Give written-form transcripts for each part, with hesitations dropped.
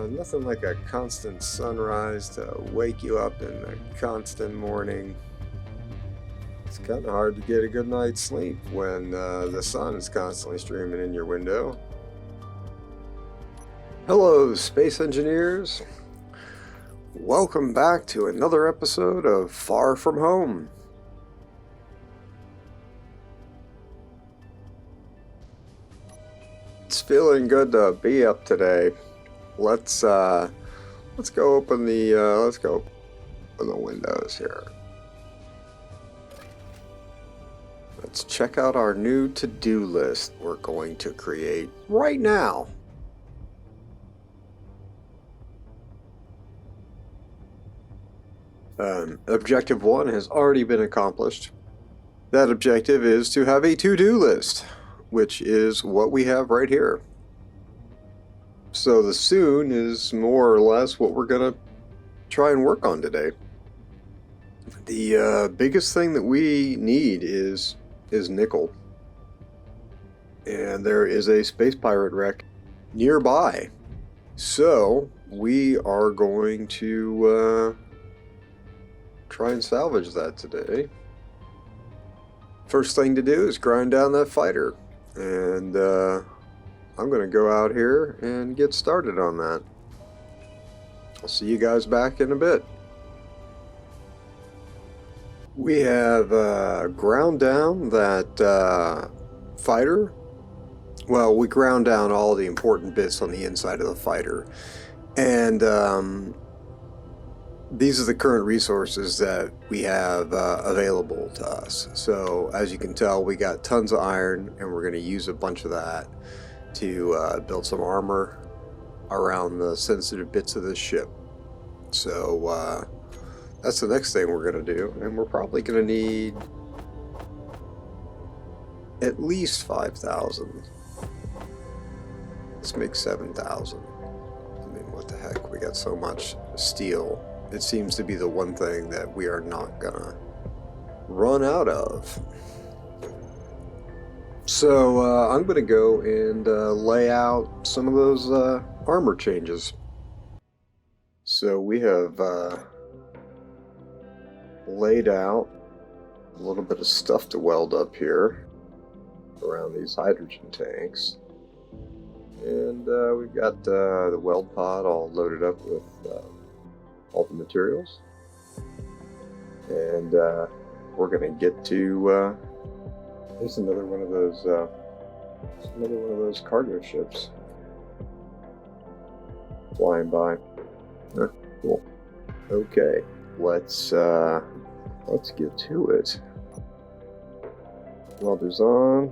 Nothing like a constant sunrise to wake you up in a constant morning. It's kind of hard to get a good night's sleep when the sun is constantly streaming in your window. Hello, space engineers. Welcome back to another episode of Far From Home. It's feeling good to be up today. Let's go open the windows here. Let's check out our new to-do list we're going to create right now. Objective 1 has already been accomplished. That objective is to have a to-do list, which is what we have right here. So the soon is more or less what we're going to try and work on today. The biggest thing that we need is nickel. And there is a space pirate wreck nearby. So we are going to try and salvage that today. First thing to do is grind down that fighter. And I'm going to go out here and get started on that. I'll see you guys back in a bit. We have ground down that fighter. Well, we ground down all the important bits on the inside of the fighter. And these are the current resources that we have available to us. So as you can tell, we got tons of iron, and we're going to use a bunch of that to build some armor around the sensitive bits of this ship. So that's the next thing we're going to do, and we're probably going to need at least 5,000. Let's make 7,000. I mean, what the heck, we got so much steel. It seems to be the one thing that we are not going to run out of. So I'm going to go and lay out some of those armor changes. So we have laid out a little bit of stuff to weld up here around these hydrogen tanks. And we've got the weld pod all loaded up with all the materials. And we're going to get to... There's another one of those cargo ships flying by. Cool. Okay, let's get to it. Welders on.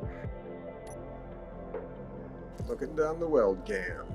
Looking down the weld cam.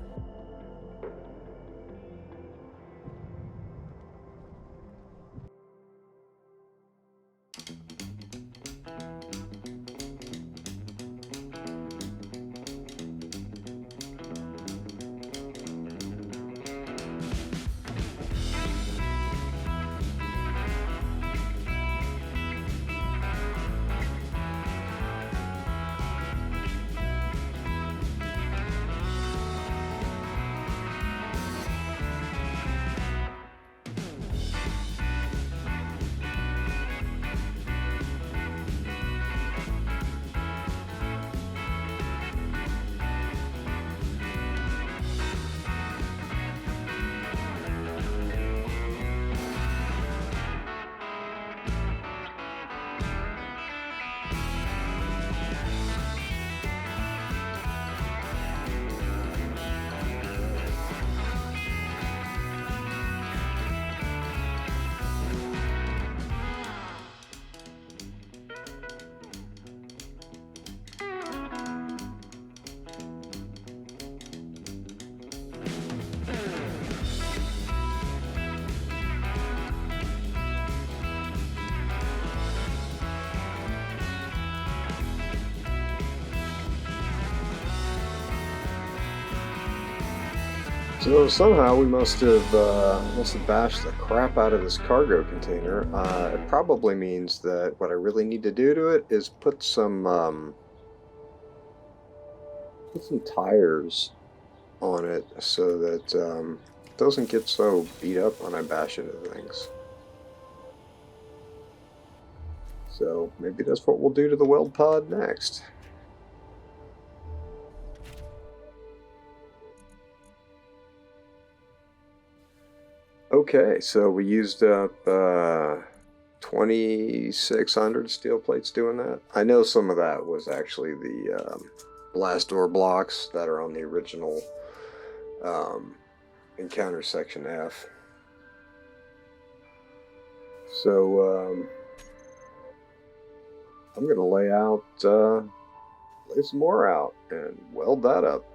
So somehow we must have bashed the crap out of this cargo container. It probably means that what I really need to do to it is put some tires on it so that it doesn't get so beat up when I bash into things. So maybe that's what we'll do to the weld pod next. Okay, so we used up 2,600 steel plates doing that. I know some of that was actually the blast door blocks that are on the original encounter section F. So I'm going to lay some more out and weld that up.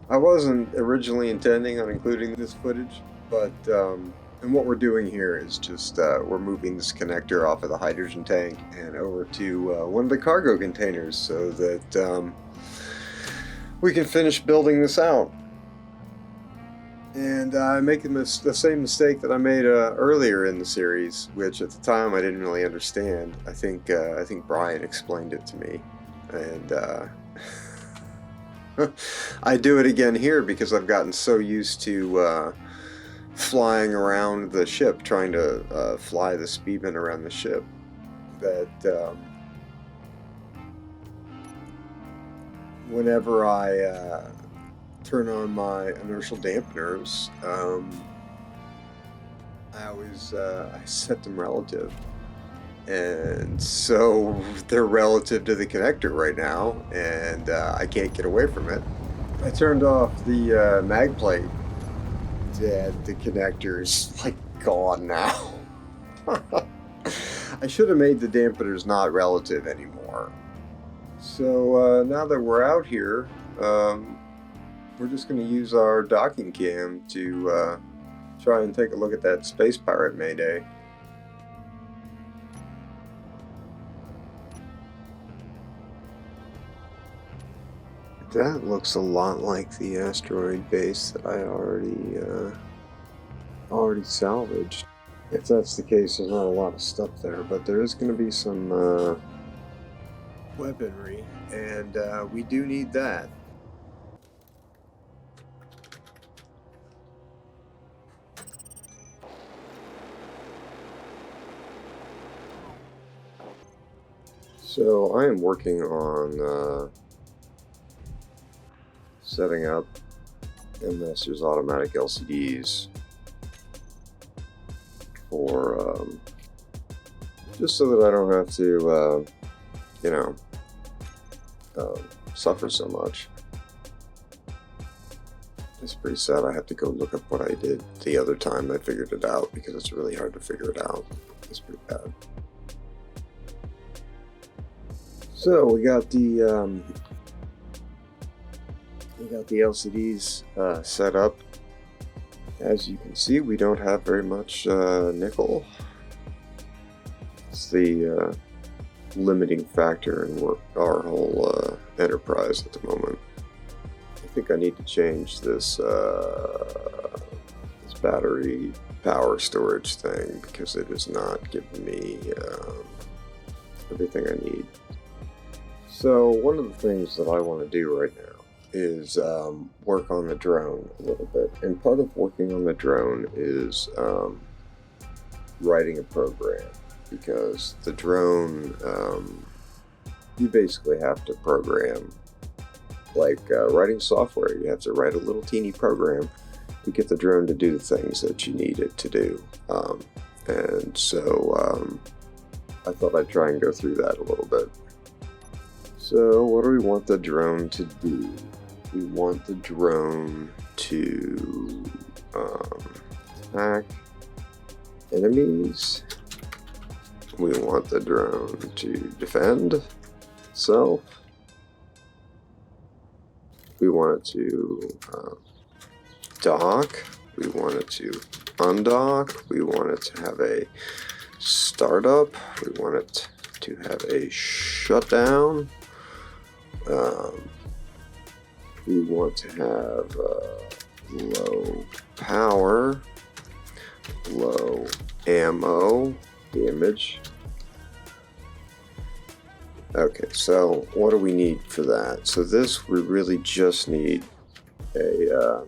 I wasn't originally intending on including this footage, but and what we're doing here is just we're moving this connector off of the hydrogen tank and over to one of the cargo containers so that we can finish building this out. And I'm making the same mistake that I made earlier in the series, which at the time I didn't really understand. I think Brian explained it to me, and I do it again here because I've gotten so used to flying around the ship, trying to fly the speedman around the ship, that whenever I turn on my inertial dampeners, I always I set them relative. And so they're relative to the connector right now, and I can't get away from it. I turned off the mag plate, and the connector's like gone now. I should have made the dampeners not relative anymore. So now that we're out here, we're just going to use our docking cam to try and take a look at that space pirate Mayday. That looks a lot like the asteroid base that I already salvaged. If that's the case, there's not a lot of stuff there, but there is going to be some weaponry, and we do need that. So I am working on setting up MS's automatic LCDs for just so that I don't have to suffer so much. It's pretty sad. I have to go look up what I did the other time I figured it out, because it's really hard to figure it out. It's pretty bad. So we got the LCDs set up. As you can see, we don't have very much nickel. It's the limiting factor in our whole enterprise at the moment. I think I need to change this this battery power storage thing, because it is not giving me everything I need. So one of the things that I want to do right now is work on the drone a little bit. And part of working on the drone is writing a program, because the drone, you basically have to program like writing software. You have to write a little teeny program to get the drone to do the things that you need it to do. And so I thought I'd try and go through that a little bit. So what do we want the drone to do? We want the drone to attack enemies. We want the drone to defend itself. We want it to dock. We want it to undock. We want it to have a startup. We want it to have a shutdown. We want to have low power, low ammo, damage. Okay, so what do we need for that? So this, we really just need a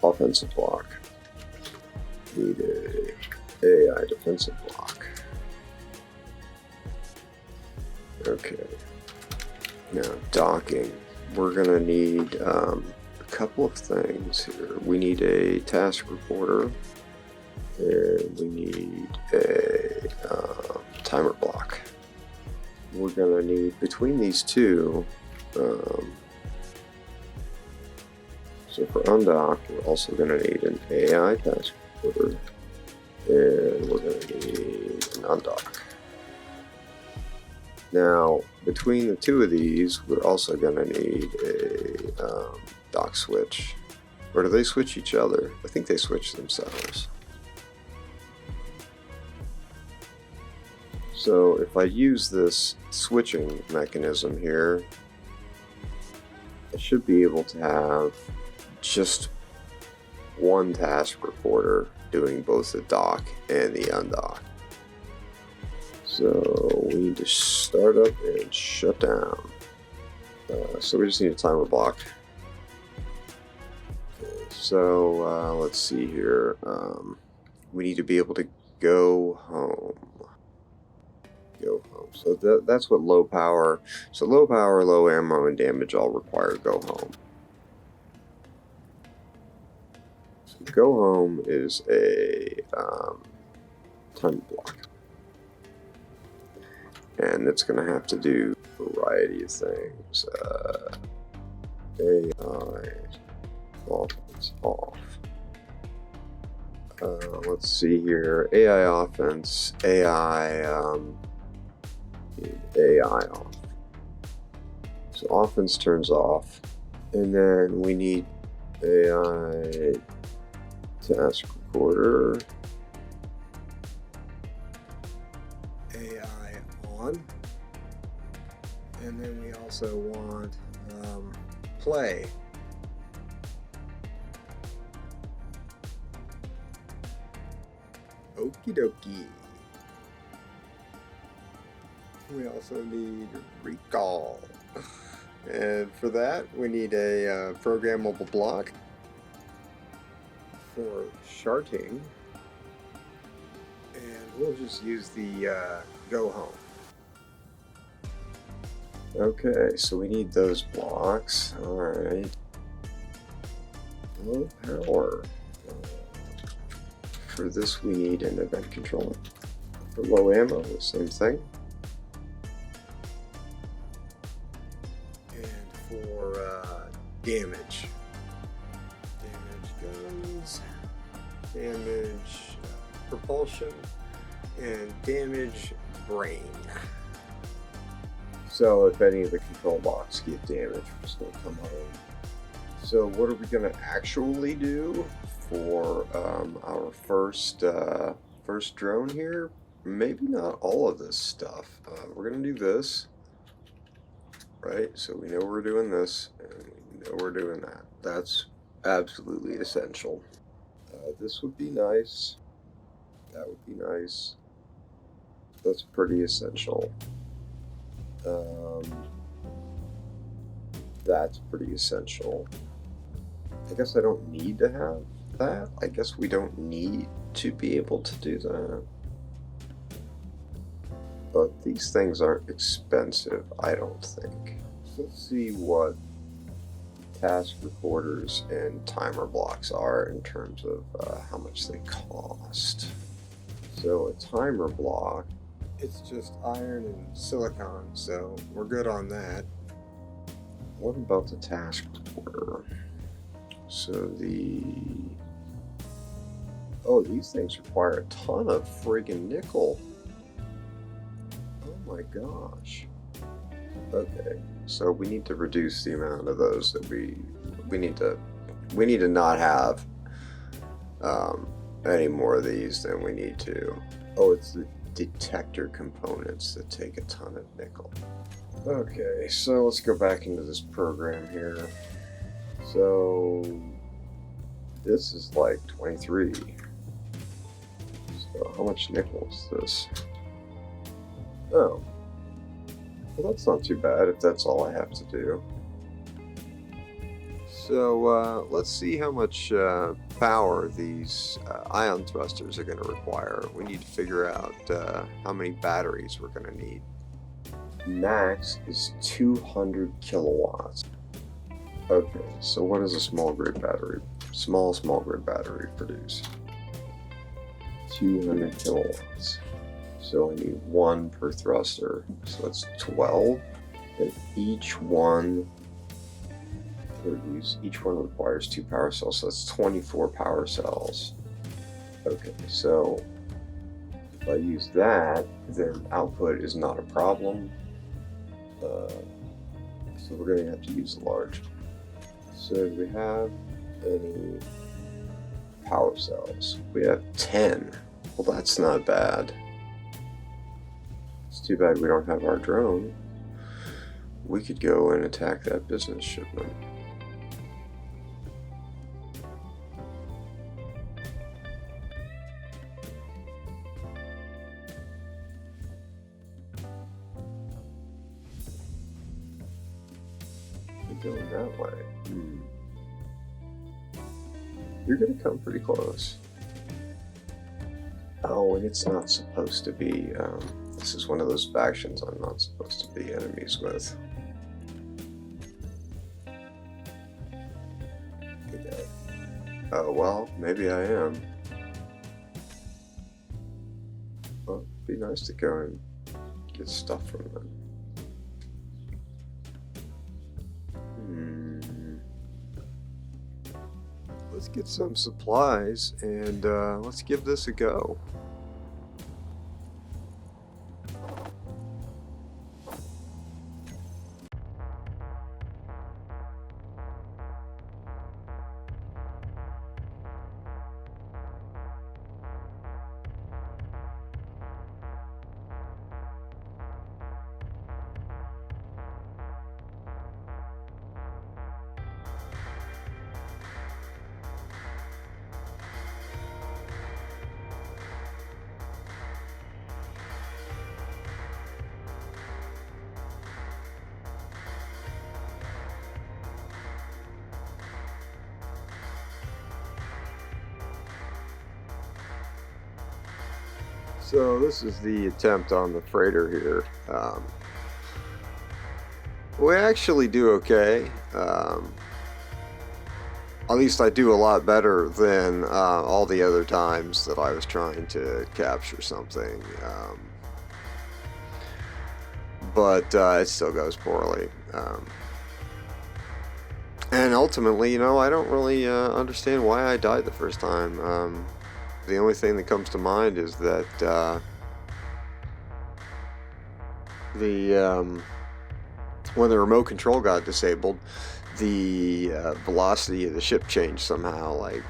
offensive block. Need a AI defensive block. Okay. Now docking. We're gonna need a couple of things here. We need a task reporter, and we need a timer block. We're gonna need, between these two, so for undock, we're also gonna need an AI task reporter, and we're gonna need an undock. Now, between the two of these, we're also gonna need a dock switch. Or do they switch each other? I think they switch themselves. So if I use this switching mechanism here, I should be able to have just one task reporter doing both the dock and the undock. So we need to start up and shut down. So we just need a timer block. Okay, so let's see here. We need to be able to go home. Go home. So that's what low power. So low power, low ammo, and damage all require go home. So go home is a timer block. And it's going to have to do a variety of things. AI offense off. Let's see here. AI offense. AI off. So offense turns off. And then we need AI task recorder. And then we also want play. Okie dokie. We also need recall. And for that, we need a programmable block for sharting. And we'll just use the go home. Okay, so we need those blocks. Alright. Low power. For this, we need an event controller. For low ammo, the same thing. And for damage. Damage guns, damage propulsion, and damage brain. So if any of the control blocks get damaged, we're just going to come home. So what are we going to actually do for our first drone here? Maybe not all of this stuff. We're going to do this, right? So we know we're doing this, and we know we're doing that. That's absolutely essential. This would be nice. That would be nice. That's pretty essential. That's pretty essential. I guess I don't need to have that. I guess we don't need to be able to do that. But these things aren't expensive, I don't think. Let's see what task recorders and timer blocks are in terms of how much they cost. So a timer block, it's just iron and silicon, so we're good on that. What about the task recorder? So oh, these things require a ton of friggin' nickel. Oh my gosh. Okay, so we need to reduce the amount of those that we need to not have any more of these than we need to. Oh, it's the detector components that take a ton of nickel. Okay, so let's go back into this program here. So this is like 23. So how much nickel is this? Oh, well, that's not too bad if that's all I have to do. So let's see how much power these ion thrusters are going to require. We need to figure out how many batteries we're going to need. Max is 200 kilowatts. Okay, so what does a small grid battery, small grid battery produce? 200 kilowatts. So I need one per thruster, so that's 12. And each one requires 2 power cells, so that's 24 power cells. Okay, so if I use that, then output is not a problem. So we're going to have to use a large. So do we have any power cells? We have 10. Well, that's not bad. It's too bad we don't have our drone. We could go and attack that business shipment. Going that way. You're gonna come pretty close. Oh, and it's not supposed to be. This is one of those factions I'm not supposed to be enemies with. Okay. Oh well, maybe I am. Well, it'd be nice to go and get stuff from them. Let's get some supplies and let's give this a go. So this is the attempt on the freighter here. We actually do okay. At least I do a lot better than all the other times that I was trying to capture something. But it still goes poorly. And ultimately, you know, I don't really understand why I died the first time. The only thing that comes to mind is that when the remote control got disabled, the velocity of the ship changed somehow, like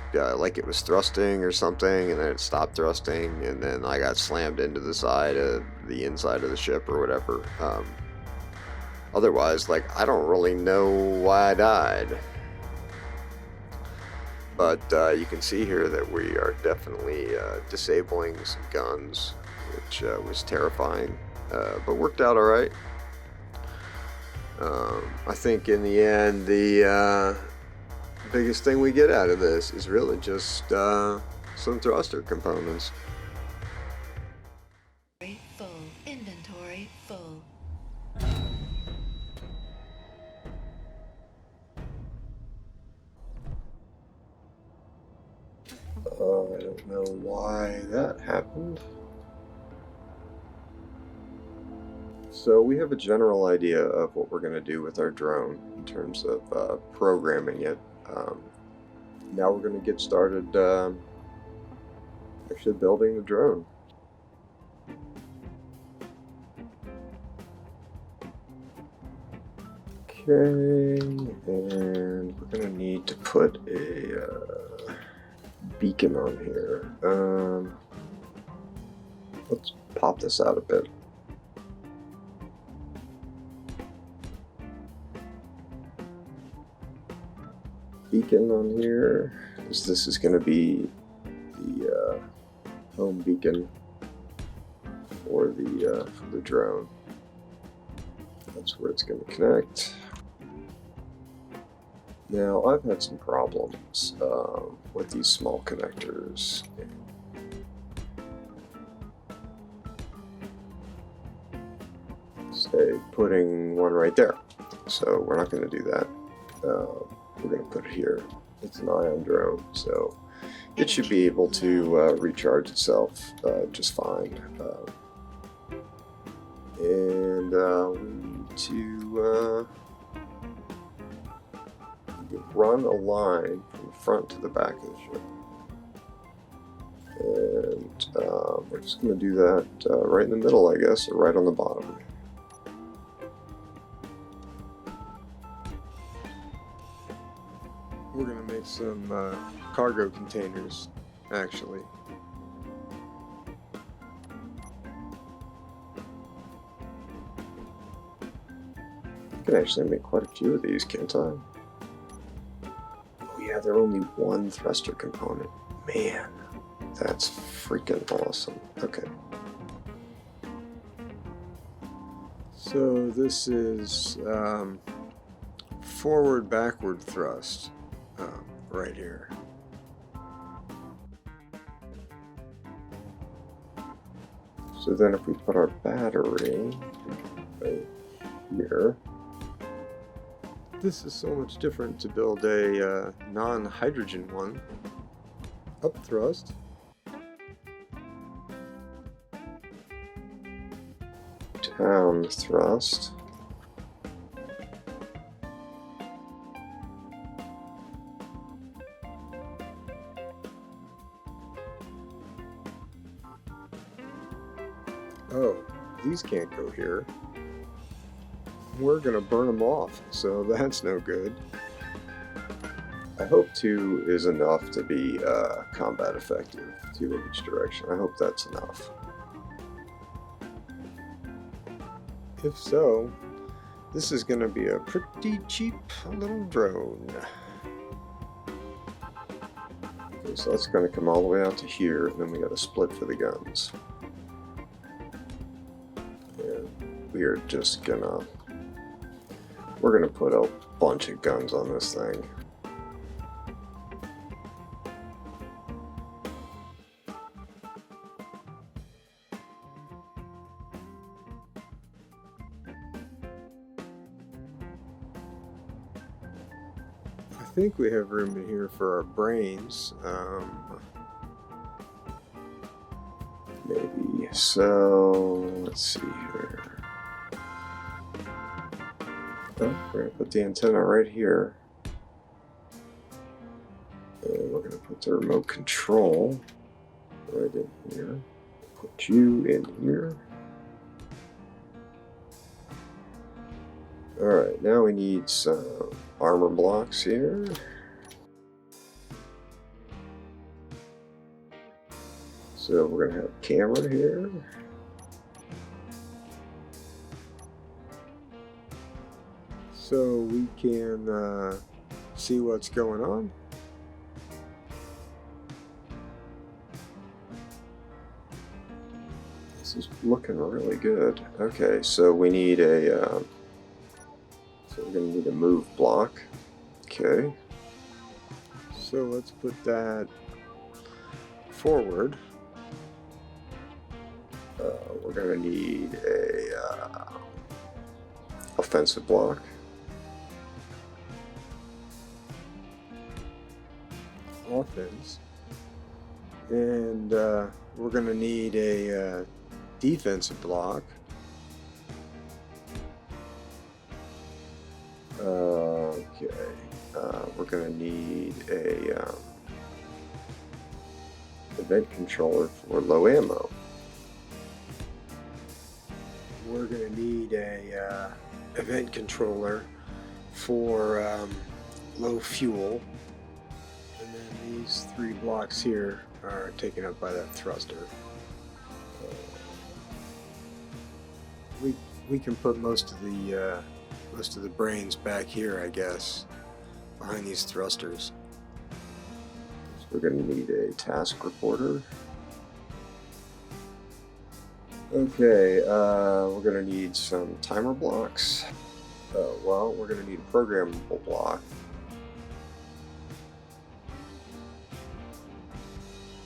it was thrusting or something, and then it stopped thrusting, and then I got slammed into the side of the inside of the ship or whatever. Otherwise, like, I don't really know why I died. But you can see here that we are definitely disabling some guns, which was terrifying, but worked out all right. I think in the end, the biggest thing we get out of this is really just some thruster components. Full. Inventory full. I don't know why that happened. So we have a general idea of what we're going to do with our drone in terms of programming it. Now we're going to get started actually building the drone. Okay, and we're going to need to put a beacon on here. Let's pop this out a bit. Beacon on here, because this is going to be the home beacon for the drone. That's where it's going to connect. Now, I've had some problems with these small connectors. Say, putting one right there. So we're not going to do that. We're going to put it here. It's an ion drone, so it should be able to recharge itself just fine. And we need to run a line from the front to the back of the ship. And we're just going to do that right in the middle, I guess, or right on the bottom. We're going to make some cargo containers, actually. I can actually make quite a few of these, can't I? Oh yeah, they're only one thruster component. Man, that's freaking awesome. Okay. So this is forward-backward thrust. Right here. So then if we put our battery right here, this is so much different to build a non-hydrogen one. Up thrust. Down thrust. Oh, these can't go here. We're gonna burn them off, so that's no good. I hope 2 is enough to be combat effective, 2 in each direction. I hope that's enough. If so, this is gonna be a pretty cheap little drone. Okay, so that's gonna come all the way out to here, and then we got a split for the guns. We are just we're gonna put a bunch of guns on this thing. I think we have room in here for our brains. Maybe. So let's see here. We're going to put the antenna right here. And we're going to put the remote control right in here. Put you in here. Alright, now we need some armor blocks here. So we're going to have a camera here. So we can see what's going on. This is looking really good. Okay, so we need a we're going to need a move block. Okay. So let's put that forward. We're going to need a offensive block. Offense. And we're going to need a defensive block. Okay. We're going to need a event controller for low ammo. We're going to need a event controller for low fuel. And then these 3 blocks here are taken up by that thruster. We can put most of the brains back here, I guess, behind these thrusters. So we're going to need a task reporter. Okay, we're going to need some timer blocks. Well, we're going to need a programmable block.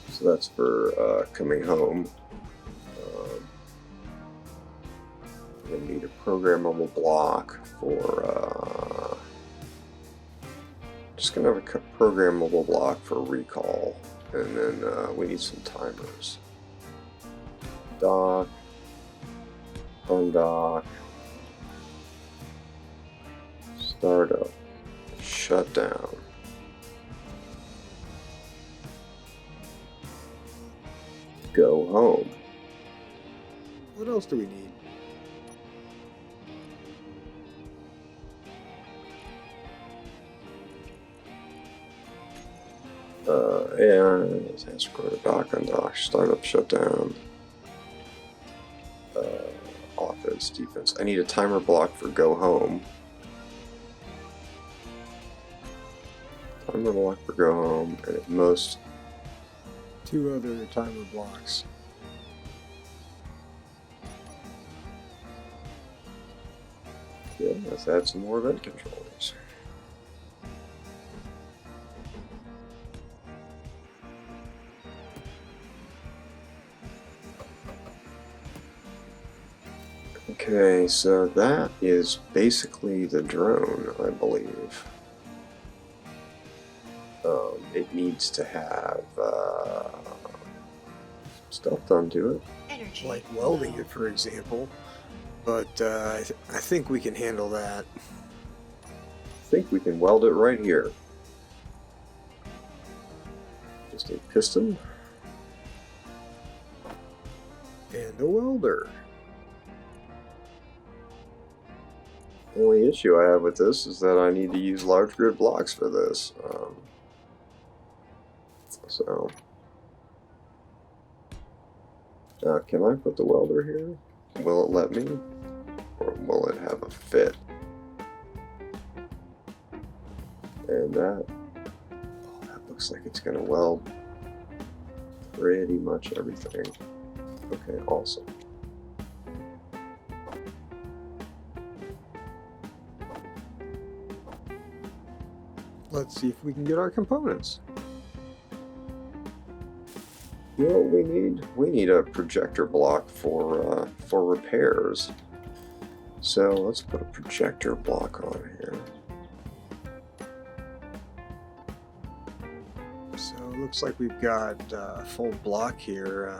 So that's for coming home. We're going to need a programmable block for just going to have a programmable block for recall, and then we need some timers. Dock, undock, startup, shutdown. Go home. What else do we need? And let's go to dock, undock, startup, shutdown. Offense, defense. I need a timer block for go home. Timer block for go home, and at most 2 other timer blocks. Yeah, let's add some more event controllers. Okay, so that is basically the drone, I believe. It needs to have stuff done to it, Energy like welding low. it, for example. But I think we can handle that. I think we can weld it right here. Just a piston and a welder. Only issue I have with this is that I need to use large grid blocks for this. So, can I put the welder here? Will it let me? Or will it have a fit? And that looks like it's going to weld pretty much everything. Okay, awesome. Let's see if we can get our components. You know what we need? We need a projector block for repairs. So let's put a projector block on here. So it looks like we've got a full block here.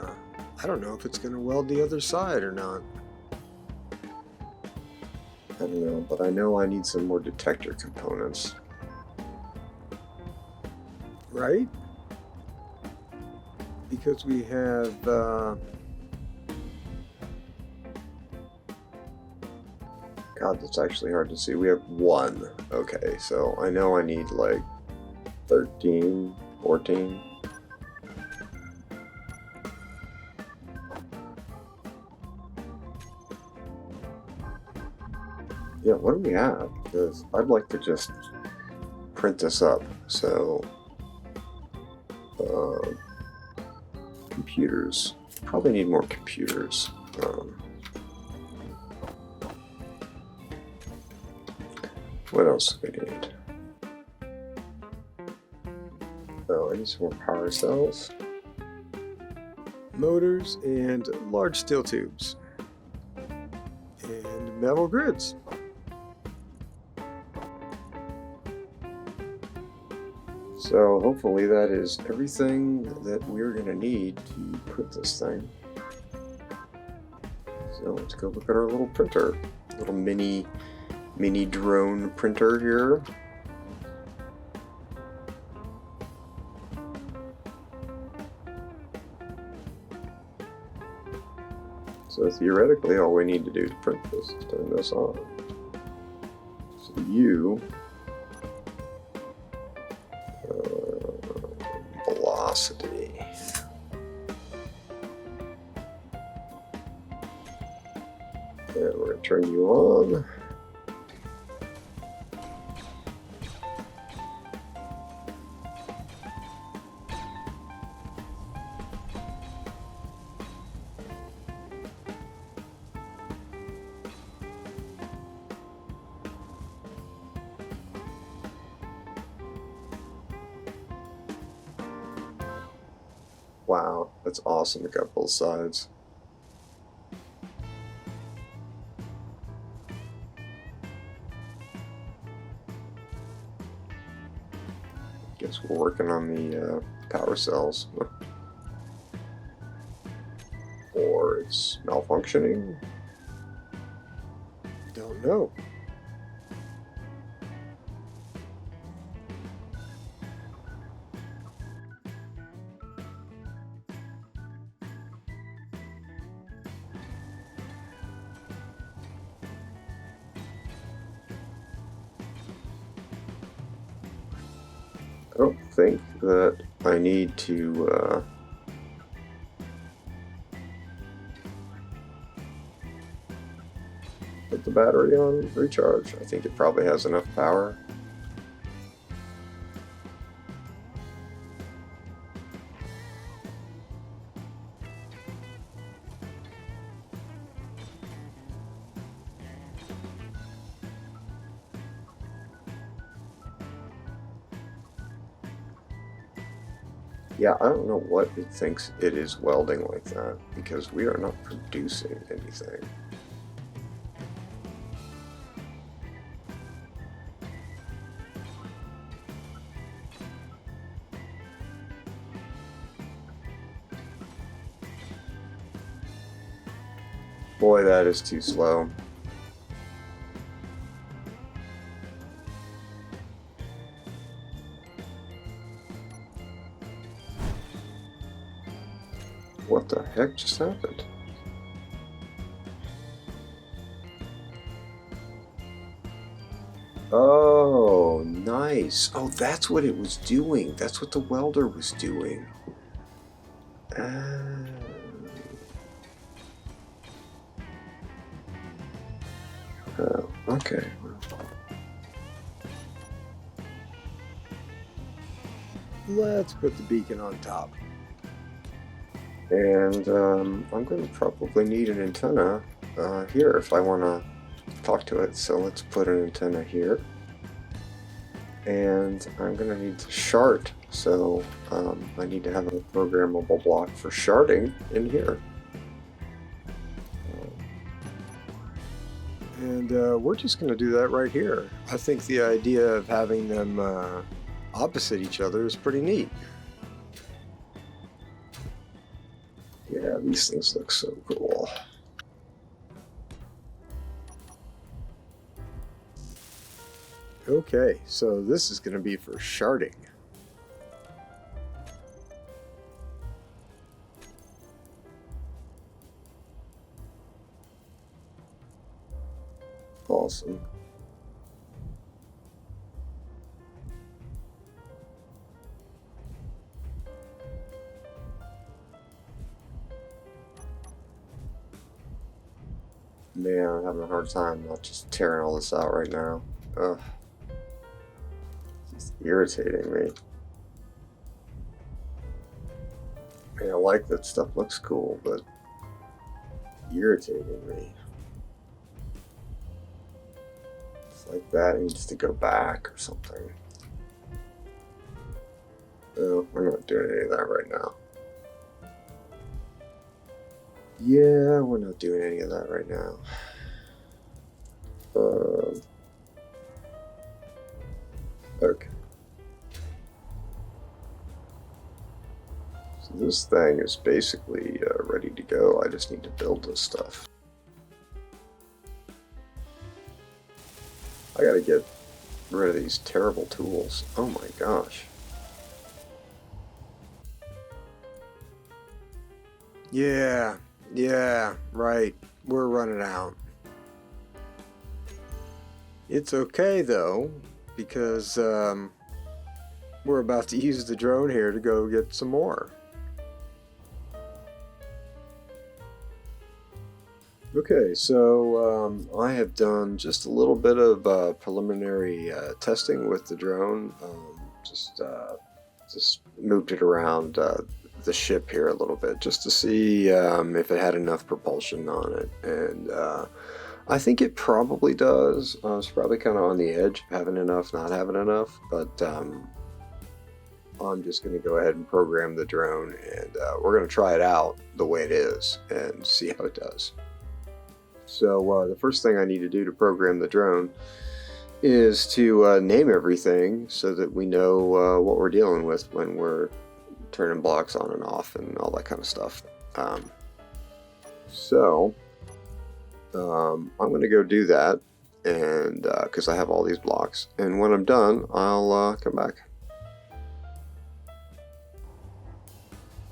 I don't know if it's going to weld the other side or not. I don't know, but I know I need some more detector components. Right? Because we have God, that's actually hard to see. We have 1. Okay, so I know I need like 13, 14. Yeah, what do we have? Because I'd like to just print this up. So computers. Probably need more computers. What else do we need? Oh, I need some more power cells, motors, and large steel tubes, and metal grids. So hopefully that is everything that we're going to need to put this thing. So let's go look at our little printer, little mini drone printer here. So theoretically, all we need to do to print this is turn this on. So you velocity. And we're going to turn you on. Wow, that's awesome. It got both sides. Guess we're working on the power cells. Or it's malfunctioning. Don't know. I don't think that I need to put the battery on recharge. I think it probably has enough power. Yeah, I don't know what it thinks it is welding like that, because we are not producing anything. Boy, that is too slow. What the heck just happened? Oh, nice. Oh, that's what it was doing. That's what the welder was doing. Oh, okay. Let's put the beacon on top. And I'm going to probably need an antenna here if I want to talk to it. So let's put an antenna here. And I'm going to need to shard. So I need to have a programmable block for sharding in here. And we're just going to do that right here. I think the idea of having them opposite each other is pretty neat. Yeah, these things look so cool. Okay, so this is going to be for sharding. Awesome. Man, I'm having a hard time not just tearing all this out right now. Ugh. It's irritating me. I mean, I like that stuff looks cool, but irritating me. Like that needs to go back or something. No, we're not doing any of that right now. Yeah, we're not doing any of that right now. Okay. So this thing is basically ready to go. I just need to build this stuff. I gotta get rid of these terrible tools. Oh my gosh. Yeah, right. We're running out. It's okay though, because we're about to use the drone here to go get some more. Okay, so I have done just a little bit of preliminary testing with the drone. Just moved it around the ship here a little bit just to see if it had enough propulsion on it, and I think it probably does. I was probably kind of on the edge of having enough, not having enough, but I'm just going to go ahead and program the drone, and we're going to try it out the way it is and see how it does. So the first thing I need to do to program the drone is to name everything so that we know what we're dealing with when we're turning blocks on and off and all that kind of stuff. I'm going to go do that, and because I have all these blocks, and when I'm done, I'll come back.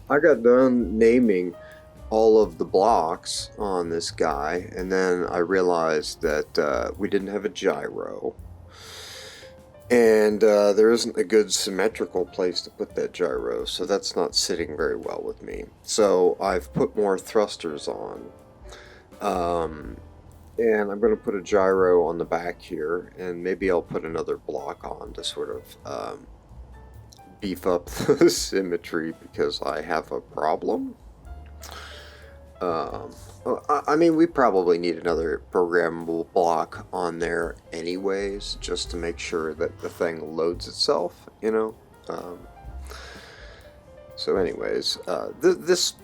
I got done naming all of the blocks on this guy, and then I realized that we didn't have a gyro, and there isn't a good symmetrical place to put that gyro, so that's not sitting very well with me. So I've put more thrusters on, and I'm going to put a gyro on the back here, and maybe I'll put another block on to sort of beef up the symmetry because I have a problem. I mean, we probably need another programmable block on there anyways, just to make sure that the thing loads itself, you know? So anyways, the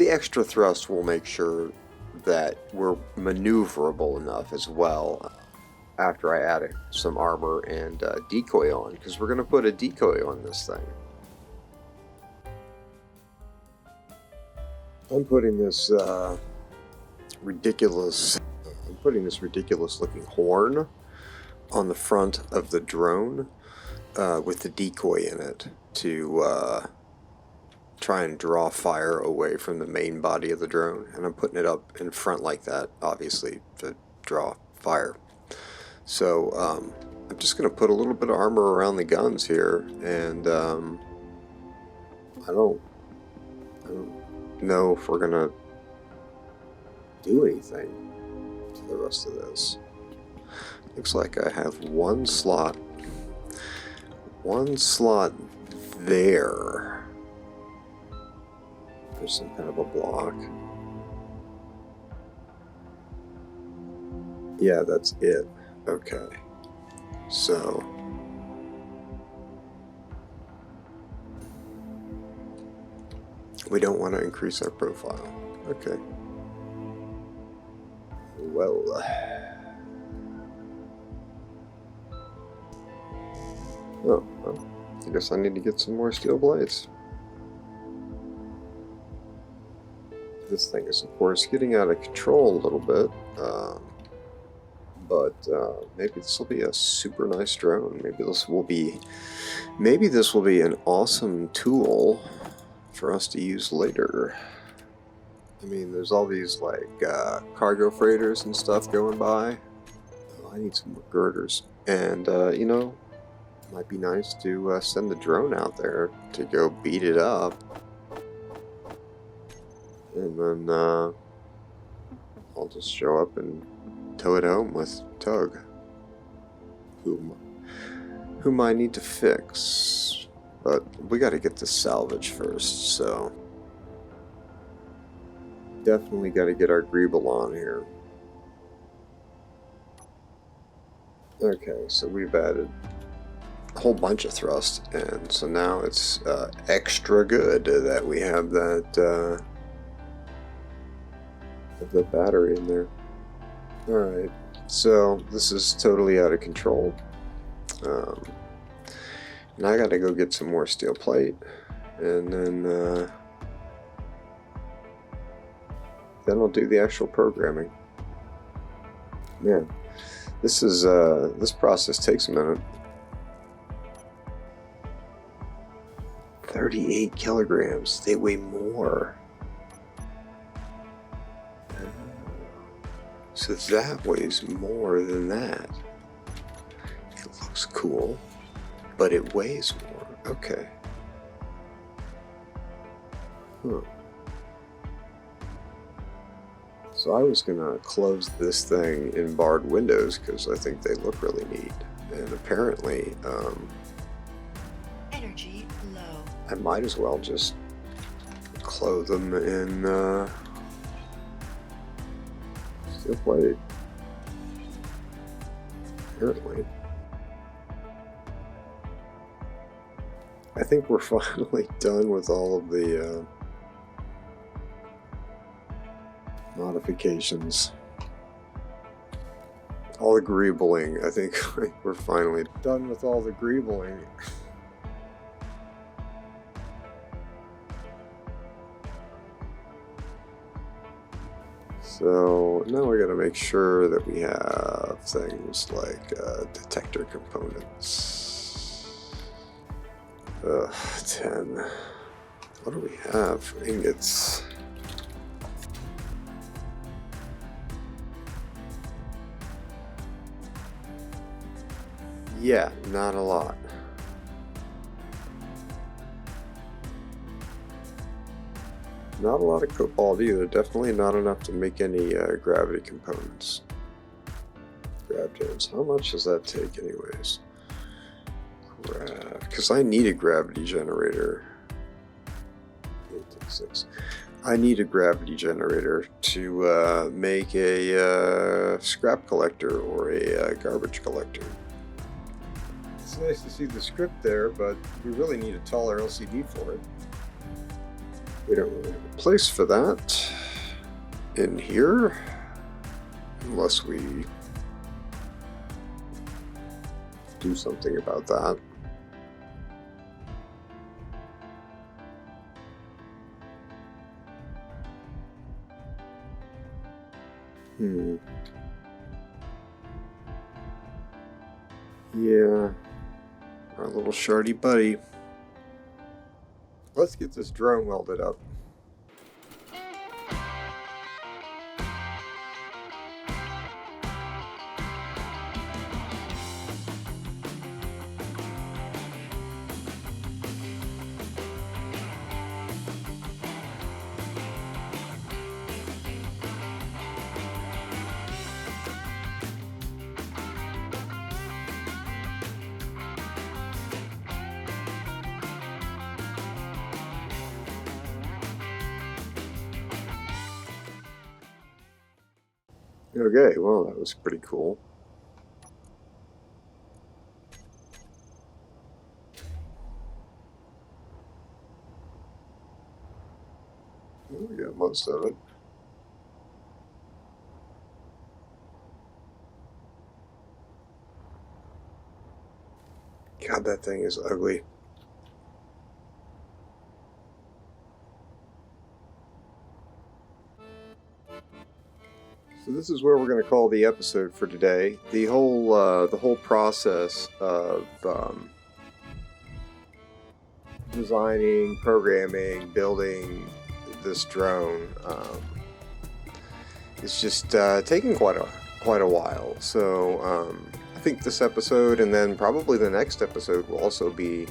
extra thrust will make sure that we're maneuverable enough as well after I add some armor and decoy on, because we're going to put a decoy on this thing. I'm putting this ridiculous looking horn on the front of the drone with the decoy in it to try and draw fire away from the main body of the drone, and I'm putting it up in front like that, obviously, to draw fire. So I'm just going to put a little bit of armor around the guns here, and I don't know if we're gonna do anything to the rest of this. Looks like I have one slot there for some kind of a block. Yeah, that's it. Okay, so we don't want to increase our profile. Okay. Well. Oh, well, I guess I need to get some more steel blades. This thing is, of course, getting out of control a little bit. But maybe this will be a super nice drone. Maybe this will be an awesome tool for us to use later. I mean, there's all these like cargo freighters and stuff going by. Oh, I need some more girders, and you know, it might be nice to send the drone out there to go beat it up, and then I'll just show up and tow it home with Tug, whom I need to fix. But we got to get this salvage first, so definitely got to get our Greeble on here. Okay, so we've added a whole bunch of thrust, and so now it's extra good that we have that the battery in there. Alright, so this is totally out of control. And I gotta go get some more steel plate, and then I'll do the actual programming. Man, this process takes a minute. 38 kilograms. They weigh more. So that weighs more than that. It looks cool, but it weighs more. Okay. Huh. So I was gonna close this thing in barred windows because I think they look really neat. And apparently, Energy low. I might as well just clothe them in steel plate. Apparently. I think we're finally done with all of the modifications. All the greebling. I think we're finally done with all the greebling. So now we gotta make sure that we have things like detector components. 10. What do we have? Ingots. Yeah, not a lot. Not a lot of cobalt either. Definitely not enough to make any gravity components. Grav-gens. How much does that take anyways? Because I need a gravity generator. 8.6. I need a gravity generator to make a scrap collector or a garbage collector. It's nice to see the script there, but we really need a taller LCD for it. We don't really have a place for that in here, unless we do something about that. Yeah, our little shardy buddy. Let's get this drone welded up. Okay, well, that was pretty cool. Well, we got most of it. God, that thing is ugly. So this is where we're going to call the episode for today. The whole process of designing, programming, building this drone is just taking quite a while. So I think this episode and then probably the next episode will also be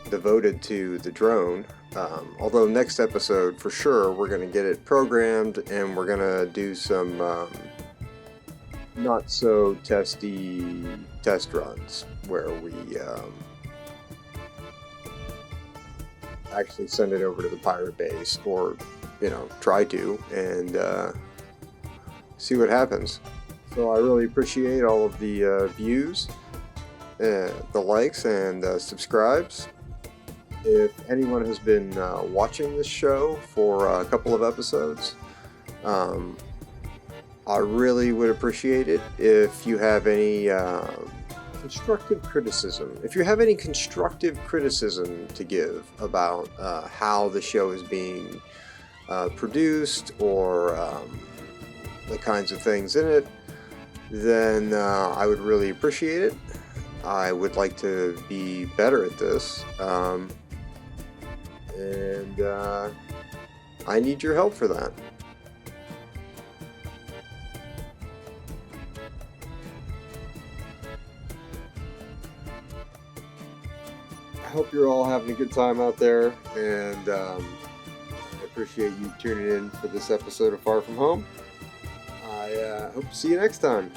devoted to the drone. Although next episode for sure we're going to get it programmed and we're going to do some not so testy test runs where we actually send it over to the pirate base, or try to, and see what happens. So I really appreciate all of the views, the likes, and subscribes. If anyone has been watching this show for a couple of episodes, I really would appreciate it if you have any constructive criticism. If you have any constructive criticism to give about how the show is being produced or the kinds of things in it, then I would really appreciate it. I would like to be better at this, and I need your help for that. I hope you're all having a good time out there, and I appreciate you tuning in for this episode of Far From Home. I hope to see you next time.